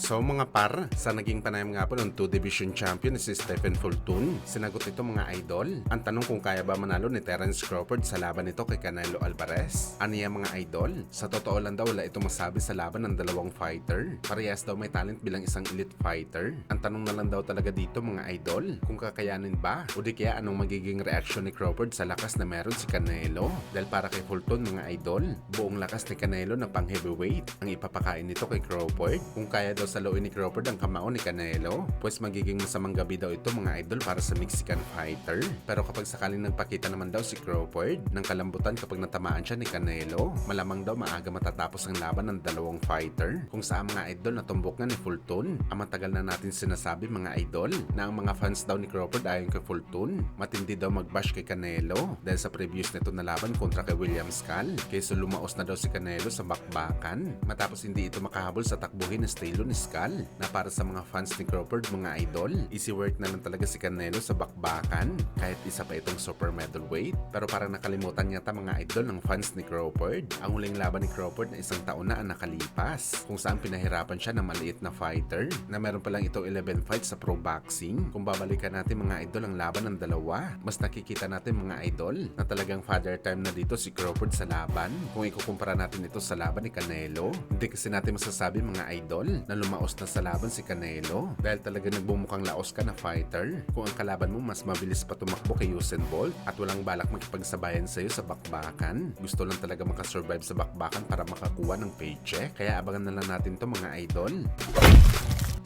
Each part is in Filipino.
So mga par, sa naging panayam nga po ng 2 Division Champion si Stephen Fulton, sinagot ito mga idol. Ang tanong kung kaya ba manalo ni Terence Crawford sa laban nito kay Canelo Alvarez. Ano yan mga idol? Sa totoo lang daw wala ito masabi sa laban ng dalawang fighter. Parehas daw may talent bilang isang elite fighter. Ang tanong na lang daw talaga dito mga idol, kung kakayanin ba o di kaya anong magiging reaksyon ni Crawford sa lakas na meron si Canelo. Dahil para kay Fulton mga idol, buong lakas ni Canelo na pang heavyweight ang ipapakain nito kay Crawford. Kung kaya daw saluin ni Crawford ang kamao ni Canelo, pues magiging masamang gabi daw ito mga idol para sa Mexican fighter. Pero kapag sakaling nagpakita naman daw si Crawford ng kalambutan kapag natamaan siya ni Canelo, malamang daw maaga matatapos ang laban ng dalawang fighter. Kung saan mga idol natumbok nga ni Fulton, ang matagal na natin sinasabi mga idol na ang mga fans daw ni Crawford ayon kay Fulton, matindi daw magbash kay Canelo dahil sa previous nito na laban kontra kay William Skull. Kaysa lumaos na daw si Canelo sa bakbakan matapos hindi ito makahabol sa takbuhin na estilo ni Skull, na para sa mga fans ni Crawford mga idol, easy work na lang talaga si Canelo sa bakbakan kahit isa pa itong super middleweight. Pero parang nakalimutan yata mga idol ng fans ni Crawford ang huling laban ni Crawford na isang taon na ang nakalipas, kung saan pinahirapan siya ng maliit na fighter na meron pa lang ito 11 fights sa pro boxing. Kung babalikan natin mga idol ang laban ng dalawa, mas nakikita natin mga idol na talagang father time na dito si Crawford sa laban kung ikukumpara natin ito sa laban ni Canelo. Hindi kasi natin masasabi mga idol na lumaos na sa laban si Canelo dahil talaga nagbumukhang laos ka na fighter kung ang kalaban mo mas mabilis pa tumakbo kay Usain Bolt at walang balak makipagsabayan sa'yo sa bakbakan. Gusto lang talaga makasurvive sa bakbakan para makakuha ng paycheck. Kaya abangan na lang natin to mga idol.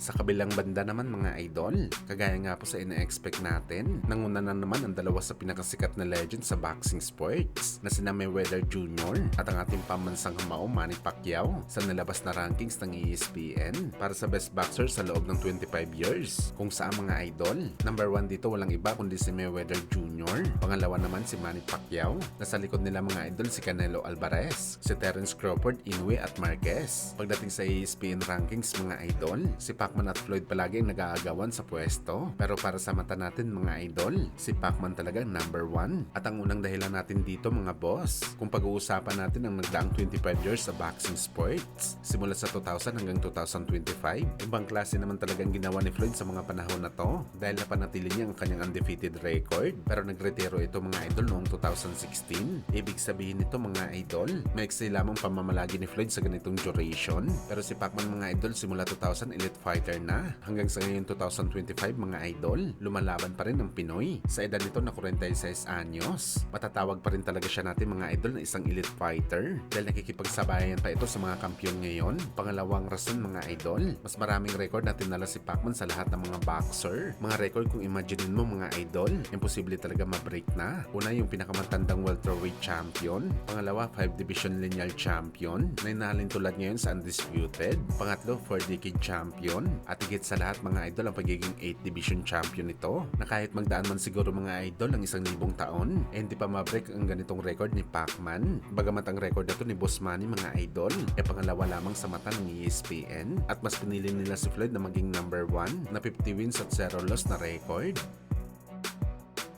Sa kabilang banda naman mga idol, kagaya nga po sa ina-expect natin, nanguna na naman ang dalawa sa pinakasikat na legend sa boxing sports na sina Mayweather Jr. at ang ating pambansang kamao Manny Pacquiao sa nalabas na rankings ng ESPN para sa best boxer sa loob ng 25 years. Kung saan mga idol, number 1 dito walang iba kundi si Mayweather Jr. Pangalawa naman si Manny Pacquiao. Nasa likod nila mga idol si Canelo Alvarez, si Terence Crawford, Inoue at Marquez. Pagdating sa ESPN rankings mga idol, si Pacman at Floyd palagi ang nag-aagawan sa pwesto. Pero para sa mata natin mga idol, si Pacman talaga number 1. At ang unang dahilan natin dito mga boss, kung pag-uusapan natin ang nagdaang 25 years sa boxing sports, simula sa 2000 hanggang 2025, ibang klase naman talagang ginawa ni Floyd sa mga panahon na to dahil napanatili niya ang kanyang undefeated record. Pero nagretiro ito mga idol noong 2016. Ibig sabihin nito mga idol, may lamang pamamalagi ni Floyd sa ganitong duration. Pero si Pacman mga idol simula 2000 elite fighter na. Hanggang sa ngayon 2025 mga idol, lumalaban pa rin ang Pinoy. Sa edad nito na 46 anyos, matatawag pa rin talaga siya natin mga idol na isang elite fighter dahil nakikipagsabayan pa ito sa mga kampiyon ngayon. Pangalawang rason mga idol, mas maraming record na tinala si Pacman sa lahat ng mga boxer. Mga record kung imaginein mo mga idol, imposible talaga ma-break na. Una yung pinakamatandang welterweight champion, pangalawa 5 division lineal champion na inahalin tulad ngayon sa undisputed, pangatlo 4 decade champion, at higit sa lahat mga idol ang pagiging 8 division champion nito na kahit magdaan man siguro mga idol ng 1,000 taon, hindi pa ma-break ang ganitong record ni Pacman. Bagamat ang record na to ni Boss Manny mga idol pangalawa lamang sa mata ng ESPN, at mas pinili nila si Floyd na maging number 1 na 50 wins at 0 loss na record.